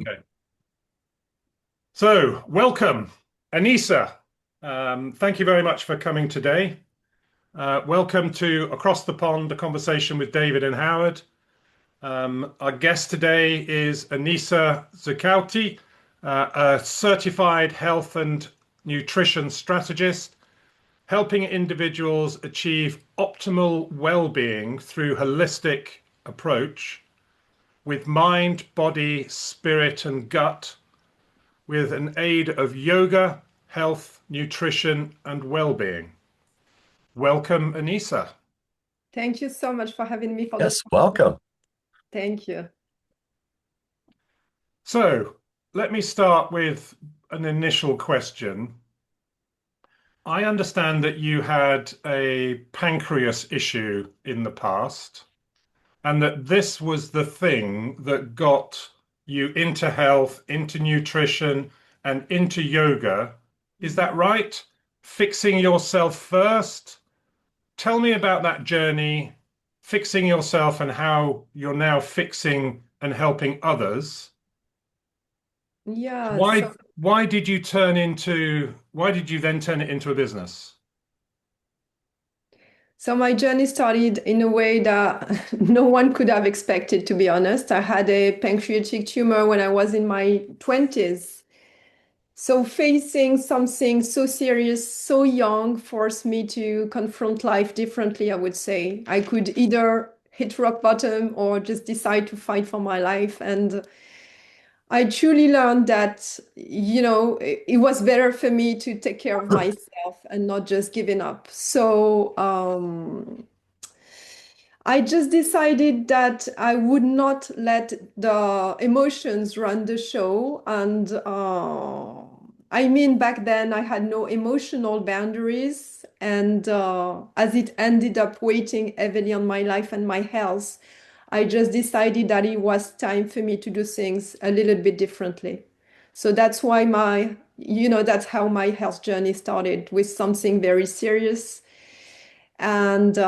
Okay. So, welcome, Anissa. Thank you very much for coming today. Welcome to Across the Pond, a conversation with David and Howard. Our guest today is Anissa Zekkouti, a certified health and nutrition strategist, helping individuals achieve optimal well-being through holistic approach with mind, body, spirit, and gut, with an aid of yoga, health, nutrition, and well-being. Welcome, Anissa. Thank you so much for having me for Yes, welcome. Thank you. So let me start with an initial question. I understand that you had a pancreas issue in the past, and that this was the thing that got you into health, into nutrition, and into yoga. Is that right? Fixing yourself first? Tell me about that journey, fixing yourself, and how you're now fixing and helping others. Yeah, Why did you then turn it into a business? so my journey started in a way that no one could have expected, to be honest. I had a pancreatic tumor when I was in my 20s. So facing something so serious, so young, forced me to confront life differently, I would say. I could either hit rock bottom or just decide to fight for my life. And I truly learned that, it was better for me to take care of myself and not just giving up. So I just decided that I would not let the emotions run the show. And I mean, back then I had no emotional boundaries. And as it ended up weighing heavily on my life and my health, I just decided that it was time for me to do things a little bit differently. So that's why that's how my health journey started, with something very serious. And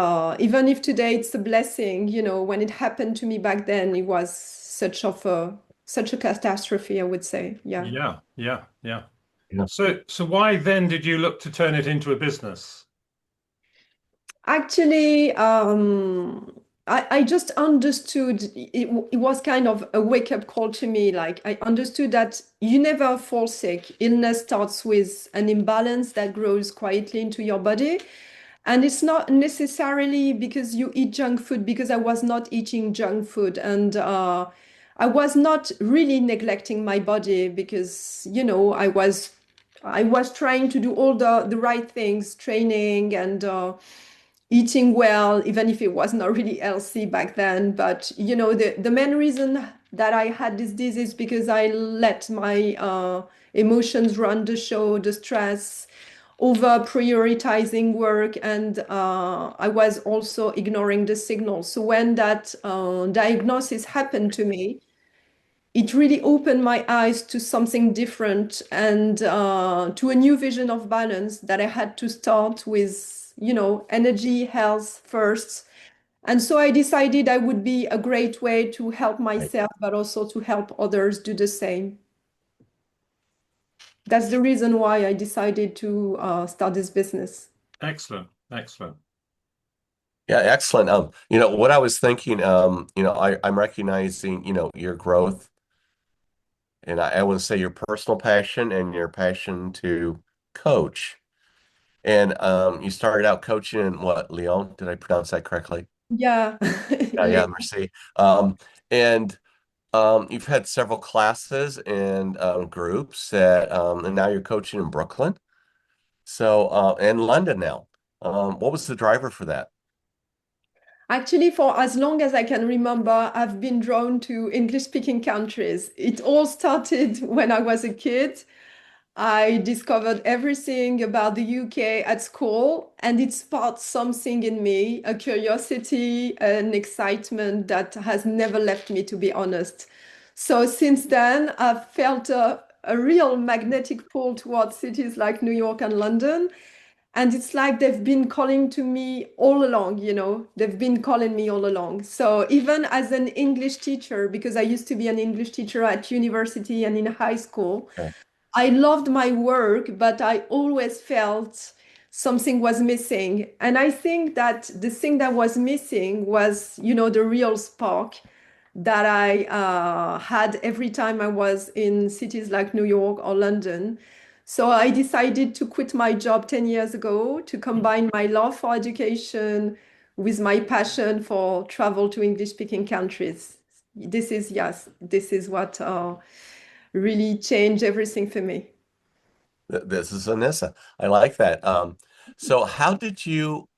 even if today it's a blessing, when it happened to me back then, it was such a catastrophe, I would say. Yeah. Yeah. Yeah. So why then did you look to turn it into a business? Actually, I just understood it was kind of a wake-up call to me. Like, I understood that you never fall sick. Illness starts with an imbalance that grows quietly into your body. And it's not necessarily because you eat junk food, because I was not eating junk food. And I was not really neglecting my body because, I was trying to do all the right things, training and eating well, even if it was not really healthy back then. But the main reason that I had this disease is because I let my emotions run the show, the stress, over prioritizing work, and I was also ignoring the signals. So when that diagnosis happened to me, it really opened my eyes to something different, and to a new vision of balance, that I had to start with, energy, health first. And so I decided I would be a great way to help Right. myself, but also to help others do the same. That's the reason why I decided to start this business. Excellent. Yeah, excellent. What I was thinking, I'm recognizing, your growth, and I would say your personal passion and your passion to coach. And you started out coaching in what, Lyon? Did I pronounce that correctly? Yeah. Yeah, merci. And you've had several classes and groups and now you're coaching in Brooklyn. So, and London now. What was the driver for that? Actually, for as long as I can remember, I've been drawn to English-speaking countries. It all started when I was a kid. I discovered everything about the UK at school, and it sparked something in me, a curiosity, an excitement that has never left me, to be honest. So since then, I've felt a real magnetic pull towards cities like New York and London. And it's like they've been calling to me all along, they've been calling me all along. So even as an English teacher, because I used to be an English teacher at university and in high school, Okay. I loved my work, but I always felt something was missing. And I think that the thing that was missing was, the real spark that I had every time I was in cities like New York or London. So I decided to quit my job 10 years ago to combine my love for education with my passion for travel to English-speaking countries. Yes, this is what really changed everything for me. This is Anissa. I like that. So how did you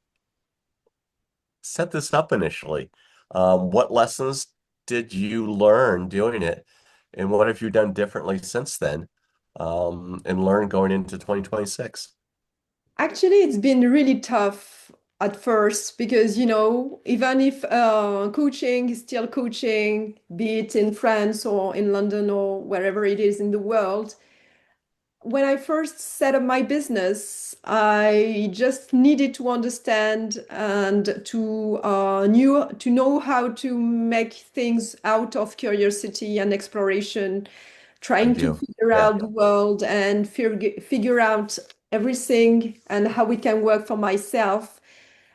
set this up initially? What lessons did you learn doing it? And what have you done differently since then, and learn going into 2026? Actually, it's been really tough at first because, even if coaching is still coaching, be it in France or in London or wherever it is in the world, when I first set up my business, I just needed to understand and to know how to make things out of curiosity and exploration, I trying to do. figure Yeah. out the world and figure out everything and how it can work for myself.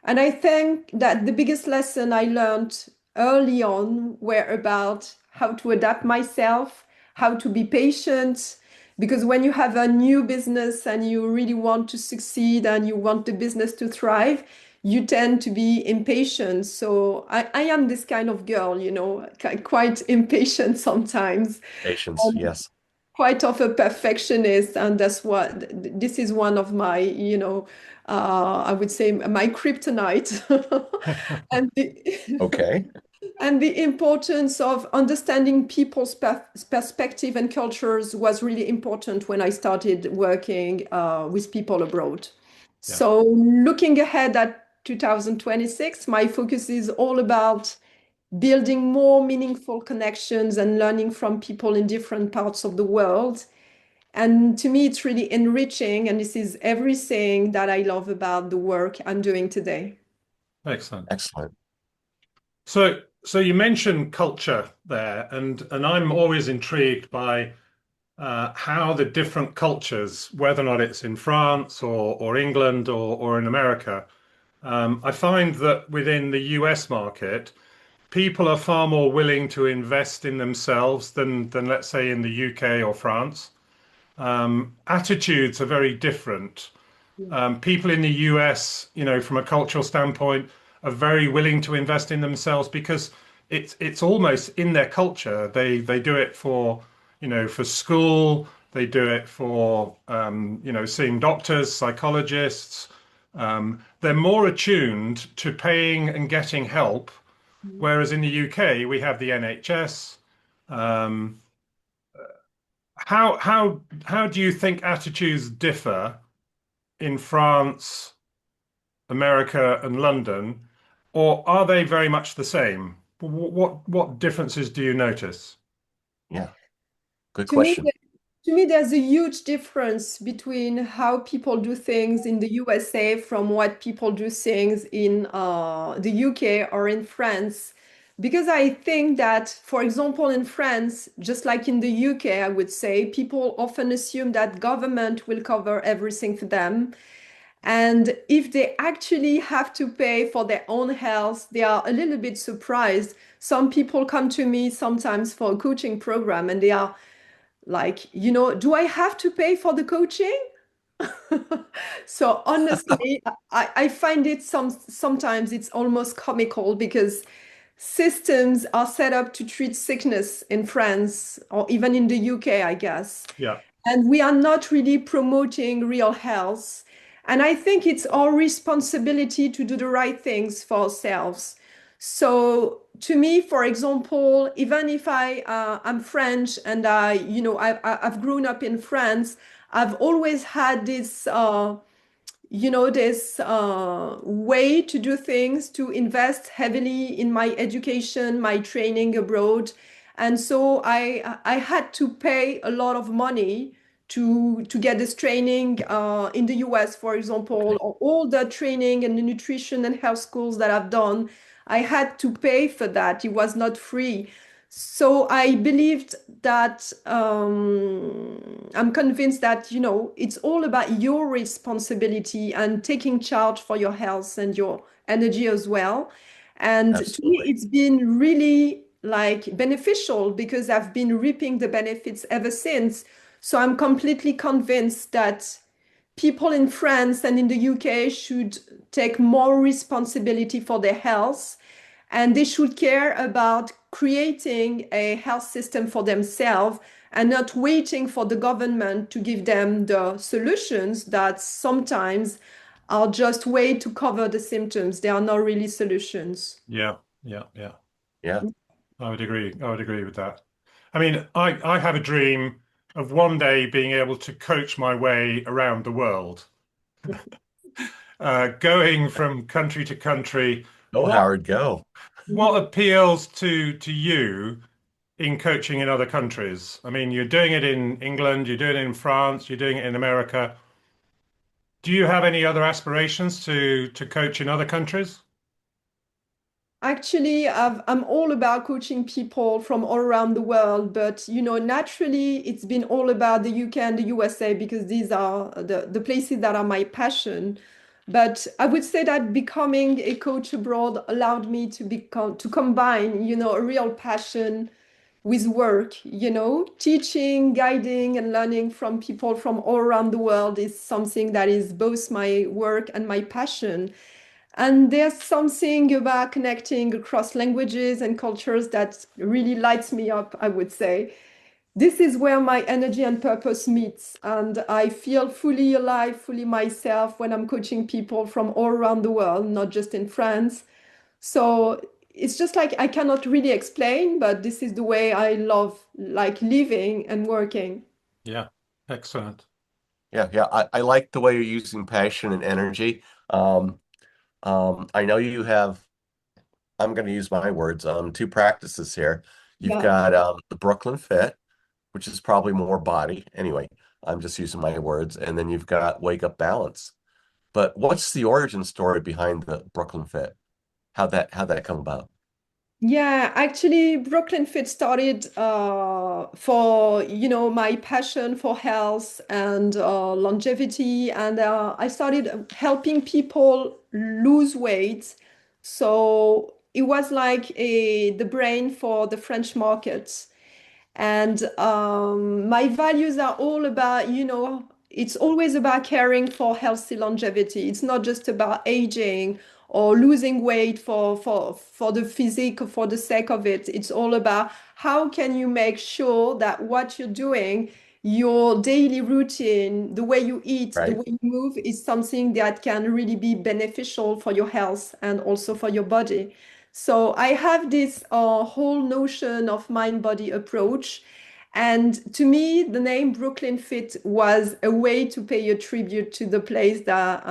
And I think that the biggest lesson I learned early on were about how to adapt myself, how to be patient. Because when you have a new business and you really want to succeed and you want the business to thrive, you tend to be impatient. So I am this kind of girl, quite impatient sometimes, Patience. Yes. quite of a perfectionist, and this is one of my, I would say my kryptonite. and the, Okay. and the importance of understanding people's perspective and cultures was really important when I started working with people abroad. Yeah. So looking ahead at 2026, my focus is all about building more meaningful connections and learning from people in different parts of the world. And to me, it's really enriching. And this is everything that I love about the work I'm doing today. Excellent. Excellent. So you mentioned culture there, and I'm always intrigued by how the different cultures, whether or not it's in France or England or in America, I find that within the US market, people are far more willing to invest in themselves than let's say in the UK or France. Attitudes are very different. People in the US, from a cultural standpoint, are very willing to invest in themselves because it's almost in their culture. They do it for school. They do it for seeing doctors, psychologists. They're more attuned to paying and getting help, whereas in the UK we have the NHS. Um, how do you think attitudes differ in France, America, and London, or are they very much the same? What differences do you notice? Yeah. Good To me, question. there's a huge difference between how people do things in the USA from what people do things in the UK or in France. Because I think that, for example, in France, just like in the UK, I would say, people often assume that government will cover everything for them. And if they actually have to pay for their own health, they are a little bit surprised. Some people come to me sometimes for a coaching program and they are like, do I have to pay for the coaching? So honestly, I find it sometimes it's almost comical because systems are set up to treat sickness in France or even in the UK, I guess. Yeah, And we are not really promoting real health. And I think it's our responsibility to do the right things for ourselves. So to me, for example, even if I'm French and I've grown up in France, I've always had this way to do things, to invest heavily in my education, my training abroad. And so I had to pay a lot of money to get this training in the US, for example, or all the training and the nutrition and health schools that I've done, I had to pay for that. It was not free. So I believed that I'm convinced that, it's all about your responsibility and taking charge for your health and your energy as well. And to me, Absolutely. it's been really like beneficial because I've been reaping the benefits ever since. So I'm completely convinced that people in France and in the UK should take more responsibility for their health, and they should care about creating a health system for themselves and not waiting for the government to give them the solutions that sometimes are just way to cover the symptoms. They are not really solutions. Yeah, yeah, yeah. Yeah. I would agree. I would agree with that. I mean, I have a dream of one day being able to coach my way around the world, going from country to country. Go, What Howard, go. what appeals to you in coaching in other countries? I mean, you're doing it in England, you're doing it in France, you're doing it in America. Do you have any other aspirations to coach in other countries? Actually, I'm all about coaching people from all around the world, but naturally, it's been all about the UK and the USA because these are the places that are my passion. But I would say that becoming a coach abroad allowed me to combine, a real passion with work, teaching, guiding, and learning from people from all around the world is something that is both my work and my passion. And there's something about connecting across languages and cultures that really lights me up, I would say. This is where my energy and purpose meets, and I feel fully alive, fully myself when I'm coaching people from all around the world, not just in France. So it's just like I cannot really explain, but this is the way I love like living and working. Yeah, excellent. Yeah, yeah. I like the way you're using passion and energy. Um, I know you have, I'm going to use my words, two practices here. You've Yeah. got the Brooklyn Fit, which is probably more body. Anyway, I'm just using my words. And then you've got Wake Up Balance. But what's the origin story behind the Brooklyn Fit? How'd that come about? Yeah, actually, Brooklyn Fit started for my passion for health and longevity, and I started helping people lose weight. So it was like the brain for the French market. And my values are all about, it's always about caring for healthy longevity. It's not just about aging or losing weight for the physique or for the sake of it. It's all about how can you make sure that what you're doing, your daily routine, the way you eat, the Right. way you move is something that can really be beneficial for your health and also for your body. So I have this whole notion of mind-body approach. And to me, the name Brooklyn Fit was a way to pay a tribute to the place that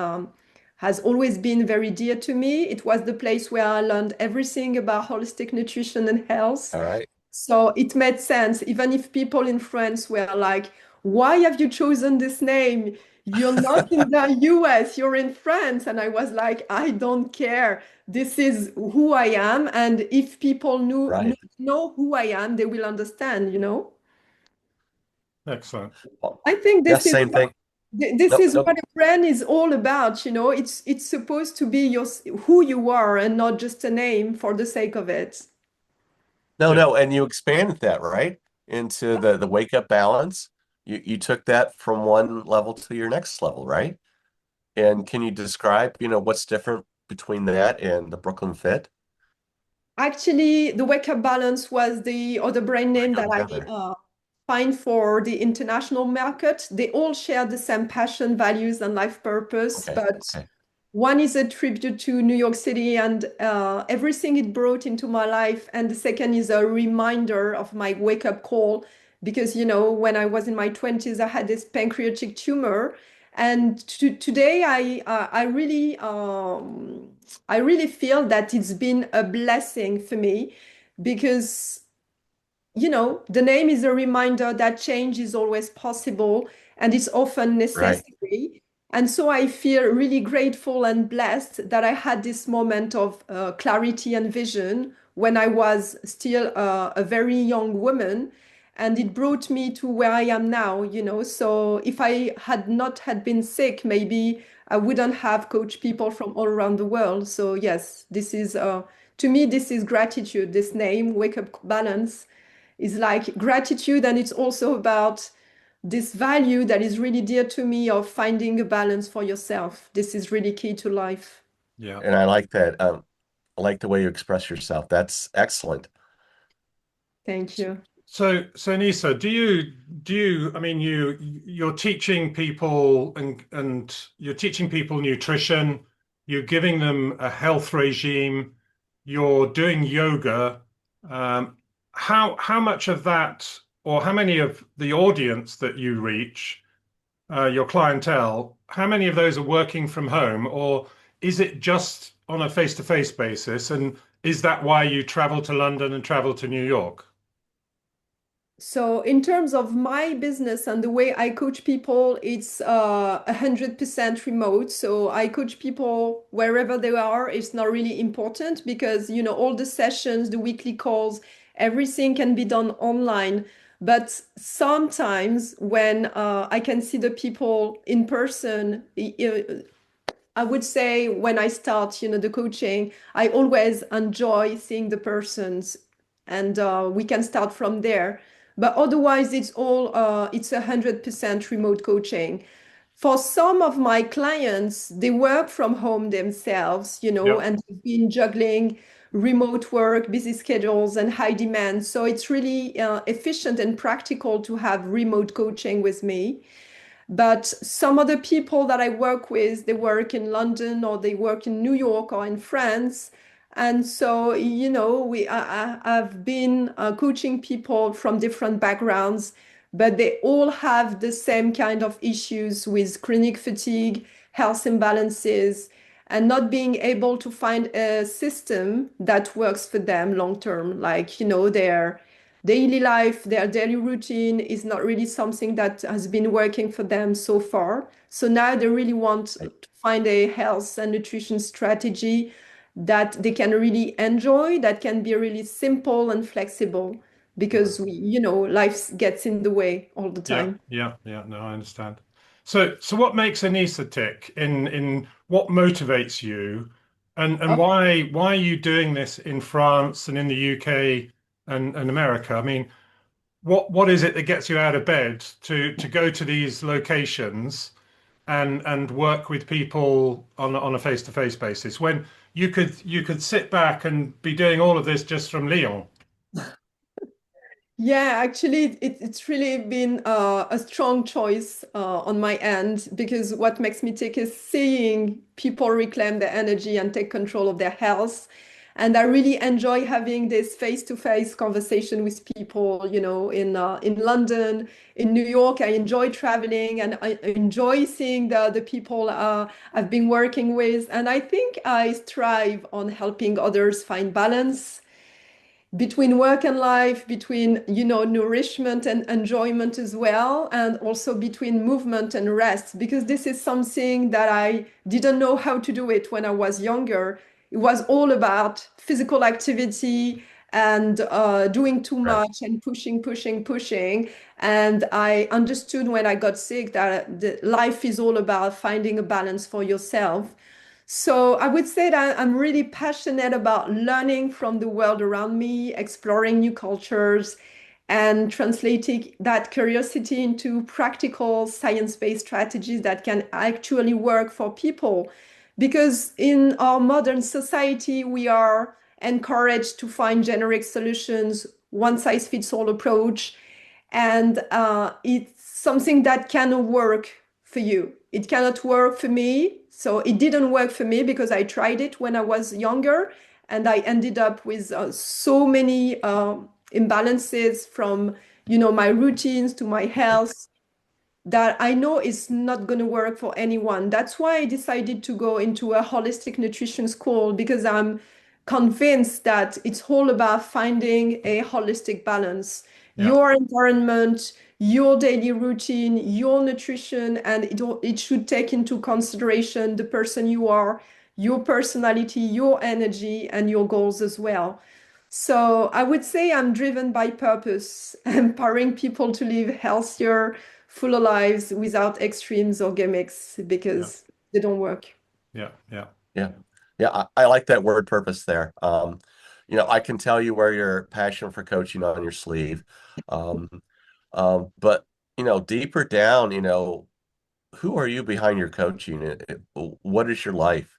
has always been very dear to me. It was the place where I learned everything about holistic nutrition and health. All right. So it made sense, even if people in France were like, why have you chosen this name? You're not in the US, you're in France. And I was like, I don't care. This is who I am. And if people Right. know who I am, they will understand. Excellent. Well, I think yeah, same thing. this Nope, is nope. what a brand is all about. It's supposed to be who you are and not just a name for the sake of it. No, Yeah. no, and you expanded that, right? Into the wake up balance. You took that from one level to your next level, right? And can you describe, what's different between that and the Brooklyn Fit? Actually, the Wake Up Balance was the other brand Put name it all that I together. find for the international market. They all share the same passion, values, and life purpose, Okay, but okay. one is a tribute to New York City and everything it brought into my life. And the second is a reminder of my wake up call. Because, when I was in my 20s, I had this pancreatic tumor. And today, I really feel that it's been a blessing for me because the name is a reminder that change is always possible. and it's often Right. necessary. And so I feel really grateful and blessed that I had this moment of clarity and vision when I was still a very young woman. And it brought me to where I am now, you know. So if I had not had been sick, maybe I wouldn't have coached people from all around the world. So yes, this is to me, this is gratitude. This name, Wake Up Balance, is like gratitude, and it's also about this value that is really dear to me of finding a balance for yourself. This is really key to life. Yeah. And I like that. I like the way you express yourself. That's excellent. Thank you. So Anissa, I mean, you're teaching people and you're teaching people nutrition, you're giving them a health regime, you're doing yoga. Um, how much of that, or how many of the audience that you reach, your clientele, how many of those are working from home, or is it just on a face-to-face basis? And is that why you travel to London and travel to New York? So in terms of my business and the way I coach people, it's 100% remote. So I coach people wherever they are. It's not really important because, you know, all the sessions, the weekly calls, everything can be done online. But sometimes when I can see the people in person, I would say when I start, you know, the coaching, I always enjoy seeing the persons, and we can start from there. But otherwise, it's 100% remote coaching. For some of my clients, they work from home themselves, you know, Yeah. and they've been juggling remote work, busy schedules, and high demand. So it's really efficient and practical to have remote coaching with me. But some other people that I work with, they work in London or they work in New York or in France. And so, you know, I've been coaching people from different backgrounds, but they all have the same kind of issues with chronic fatigue, health imbalances, and not being able to find a system that works for them long term. Like, you know, their daily life, their daily routine is not really something that has been working for them so far. So now they really want to find a health and nutrition strategy that they can really enjoy, that can be really simple and flexible because you know, life gets in the way all the Yeah, time. yeah, yeah. No, I understand. So what makes Anissa tick in what motivates you, and Oh, why are you doing this in France and in the UK and America? I mean, what is it that gets you out of bed to go to these locations and work with people on a face-to-face basis when you could sit back and be doing all of this just from Lyon? yeah, actually, it's really been a strong choice on my end because what makes me tick is seeing people reclaim their energy and take control of their health. And I really enjoy having this face-to-face conversation with people, you know, in London, in New York. I enjoy traveling and I enjoy seeing the people I've been working with. And I think I strive on helping others find balance between work and life, between, you know, nourishment and enjoyment as well, and also between movement and rest, because this is something that I didn't know how to do it when I was younger. It was all about physical activity and doing too Right. much and pushing, pushing, pushing. And I understood when I got sick that life is all about finding a balance for yourself. So I would say that I'm really passionate about learning from the world around me, exploring new cultures, and translating that curiosity into practical science-based strategies that can actually work for people. Because in our modern society, we are encouraged to find generic solutions, one size fits all approach, and it's something that cannot work for you. It cannot work for me. So it didn't work for me because I tried it when I was younger, and I ended up with so many imbalances from, you know, my routines to my health that I know is not going to work for anyone. That's why I decided to go into a holistic nutrition school because I'm convinced that it's all about finding a holistic balance. Yeah. Your environment, your daily routine, your nutrition, and it should take into consideration the person you are, your personality, your energy, and your goals as well. So I would say I'm driven by purpose, empowering people to live healthier, fuller lives without extremes or gimmicks Yeah. because they don't work. Yeah. Yeah. Yeah. Yeah, I like that word purpose there. I can tell you where your passion for coaching on your sleeve. Um, but deeper down, who are you behind your coaching? What is your life?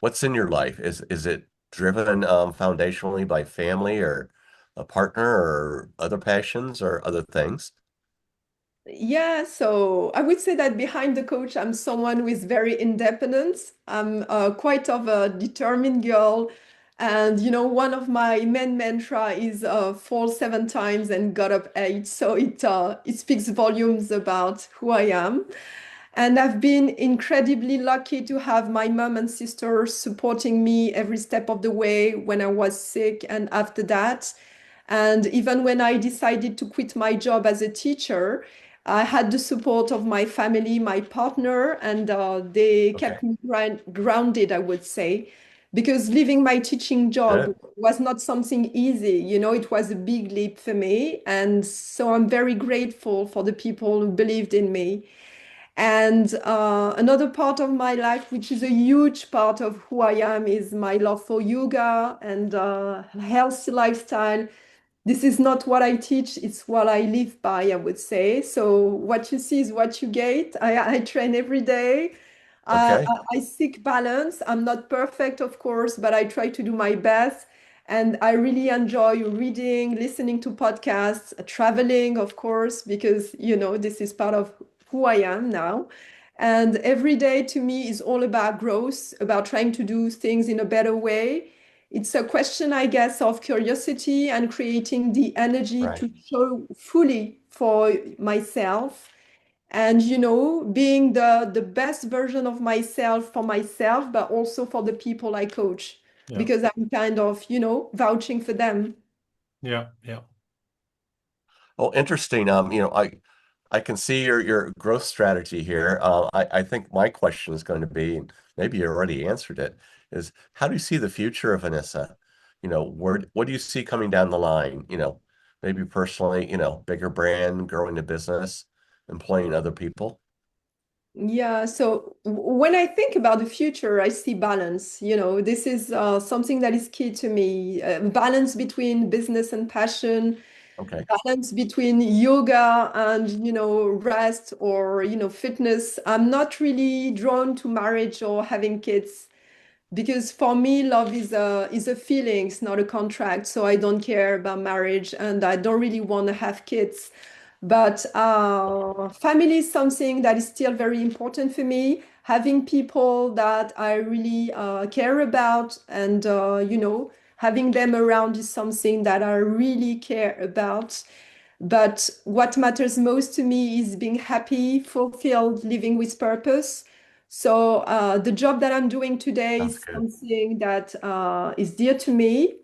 What's in your life? Is it driven foundationally by family or a partner or other passions or other things? Yeah, so I would say that behind the coach, I'm someone who is very independent. I'm quite of a determined girl. And, one of my main mantra is fall 7 times and got up 8. So it speaks volumes about who I am. And I've been incredibly lucky to have my mom and sister supporting me every step of the way when I was sick and after that. And even when I decided to quit my job as a teacher, I had the support of my family, my partner, and they Okay, kept me grounded, I would say, because leaving my teaching job good. was not something easy. It was a big leap for me. And so I'm very grateful for the people who believed in me. And another part of my life, which is a huge part of who I am, is my love for yoga and healthy lifestyle. This is not what I teach, it's what I live by, I would say. So what you see is what you get. I train every day. Okay. I seek balance. I'm not perfect, of course, but I try to do my best. And I really enjoy reading, listening to podcasts, traveling, of course, because, this is part of who I am now. And every day to me is all about growth, about trying to do things in a better way. It's a question, I guess, of curiosity and creating the energy Right. to show fully for myself and being the best version of myself for myself but also for the people I coach Yeah. because I'm kind of vouching for them. Yeah. Yeah. Oh, interesting. I can see your growth strategy here. I think my question is going to be, and maybe you already answered it, is how do you see the future of Anissa? What do you see coming down the line? Maybe personally, bigger brand, growing the business, employing other people. Yeah, so when I think about the future, I see balance. This is something that is key to me. Balance between business and passion, Okay. balance between yoga and rest or fitness. I'm not really drawn to marriage or having kids because for me love is a feeling, it's not a contract. So I don't care about marriage and I don't really want to have kids, but family is something that is still very important for me. Having people that I really care about and having them around is something that I really care about. But what matters most to me is being happy, fulfilled, living with purpose. So the job that I'm doing today Sounds is good. something that is dear to me.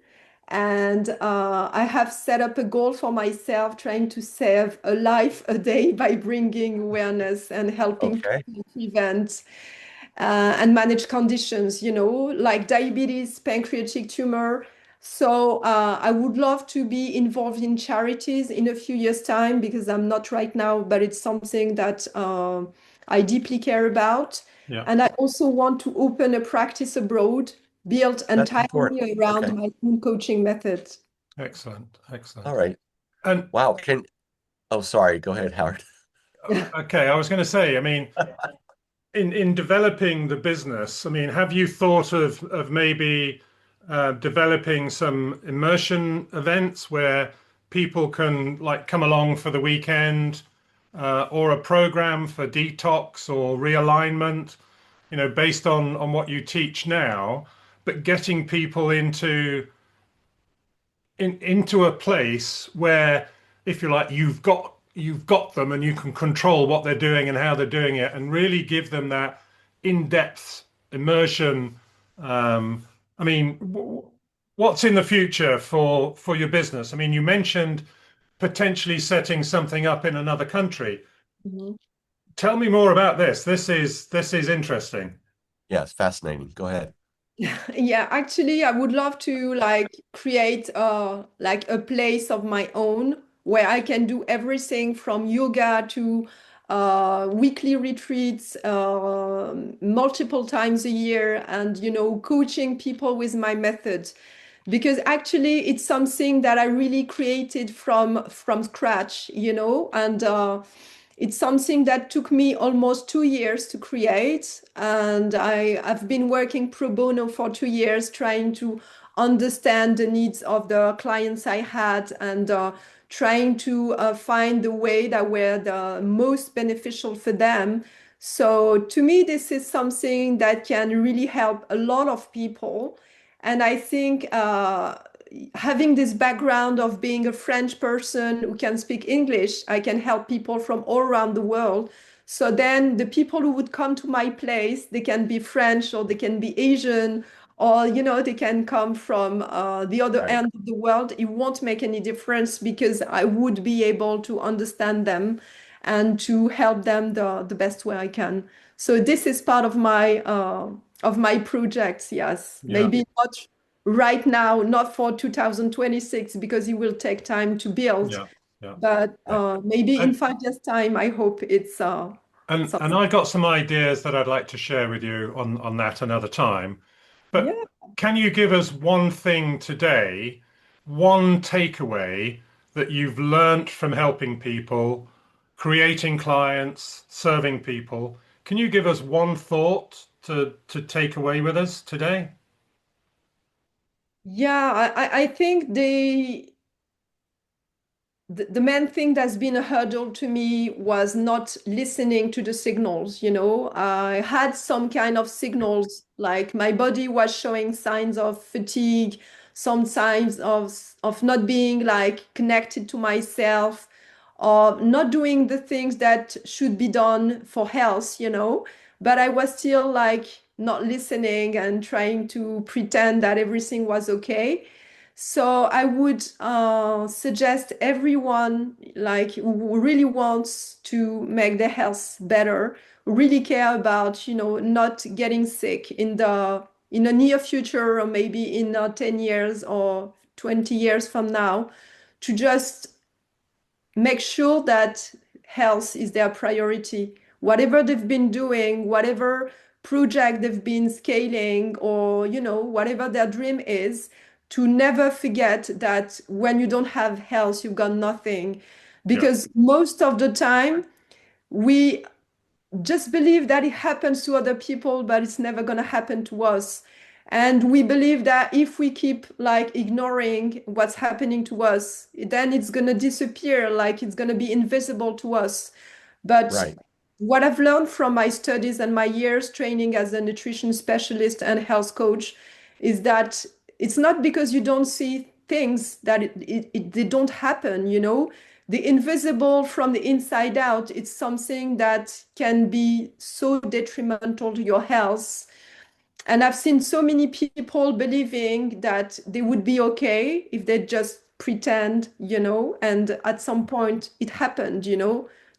And I have set up a goal for myself, trying to save a life a day by bringing awareness and helping Okay. people prevent and manage conditions, like diabetes, pancreatic tumor. So I would love to be involved in charities in a few years' time because I'm not right now, but it's something that I deeply care about. Yeah. And I also want to open a practice abroad built That's important. entirely around Okay. my own coaching method. Excellent. All Excellent. right. And Wow. Oh, sorry. Go ahead, Howard. okay, I was going to say, I mean, in developing the business, I mean, have you thought of maybe developing some immersion events where people can like come along for the weekend, or a program for detox or realignment, based on what you teach now, but getting people into a place where, if you like, you've got them and you can control what they're doing and how they're doing it, and really give them that in-depth immersion. I mean, what's in the future for your business? I mean, you mentioned potentially setting something up in another country. Mhm. Tell me more about this. This is interesting. Yes, fascinating. Go ahead. Yeah, actually, I would love to like create like a place of my own where I can do everything from yoga to weekly retreats multiple times a year, and coaching people with my methods, because actually it's something that I really created from scratch, and it's something that took me almost 2 years to create, and I've been working pro bono for 2 years trying to understand the needs of the clients I had, and trying to find the way that were the most beneficial for them. So to me, this is something that can really help a lot of people. And I think having this background of being a French person who can speak English, I can help people from all around the world. So then the people who would come to my place, they can be French or they can be Asian, or they can come from the other Right. end of the world. It won't make any difference because I would be able to understand them and to help them the best way I can. So this is part of my projects. Yes, Yeah, maybe not right now, not for 2026 because it will take time to build, yeah, yeah. but Right. maybe in And 5 years' time, I hope it's and something. I got some ideas that I'd like to share with you on that another time. But Yeah. can you give us one thing today, one takeaway that you've learnt from helping people, creating clients, serving people? Can you give us one thought to take away with us today? Yeah, I think the main thing that's been a hurdle to me was not listening to the signals. I had some kind of signals, like my body was showing signs of fatigue, some signs of not being like connected to myself, or not doing the things that should be done for health. But I was still like not listening and trying to pretend that everything was okay. So I would suggest everyone like who really wants to make their health better, who really care about, not getting sick in the near future, or maybe in 10 years or 20 years from now, to just make sure that health is their priority. Whatever they've been doing, whatever project they've been scaling, or whatever their dream is, to never forget that when you don't have health, you've got nothing. Yeah, Because most of the time, we just believe that it happens to other people, but it's never going to happen to us. And we believe that if we keep like ignoring what's happening to us, then it's going to disappear, like it's going to be invisible to us. But Right. what I've learned from my studies and my years training as a nutrition specialist and health coach is that it's not because you don't see things that they don't happen. The invisible from the inside out, it's something that can be so detrimental to your health. And I've seen so many people believing that they would be okay if they just pretend. And at some point it happened.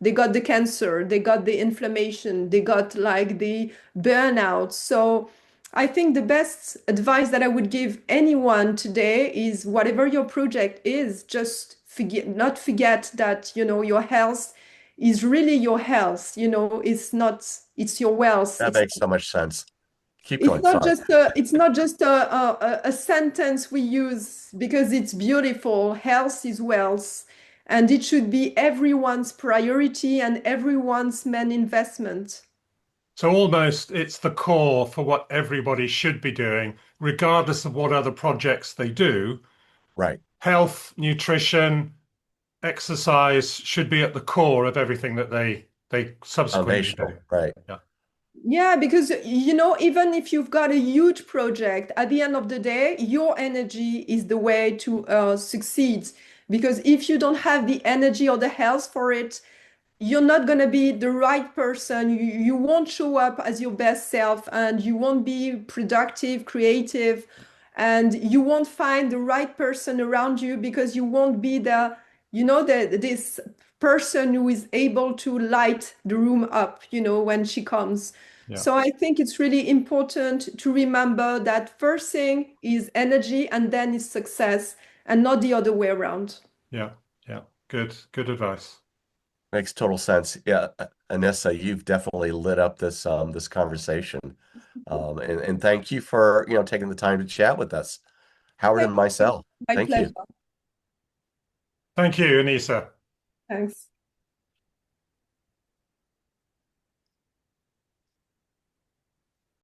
They got the cancer, they got the inflammation, they got like the burnout. So I think the best advice that I would give anyone today is whatever your project is, just not forget that, your health is really your health. It's your wealth. That makes so much sense. Keep It's going. not Sorry. just a sentence we use because it's beautiful. Health is wealth, and it should be everyone's priority and everyone's main investment. so almost it's the core for what everybody should be doing, regardless of what other projects they do. Right. Health, nutrition, exercise should be at the core of everything that they subsequently do. Foundational. Right. Yeah, Yeah, because even if you've got a huge project, at the end of the day, your energy is the way to succeed. Because if you don't have the energy or the health for it, you're not going to be the right person. You won't show up as your best self, and you won't be productive, creative. and you won't find the right person around you because you won't be this person who is able to light the room up, when she comes. Yeah. So I think it's really important to remember that first thing is energy and then is success, and not the other way around. Yeah. Yeah. Good advice. Makes total sense. Yeah, Anissa, you've definitely lit up this conversation. And thank you for, taking the time to chat with us, Howard and Thank you. myself. My Thank pleasure. you. Thank you, Anissa. Thanks.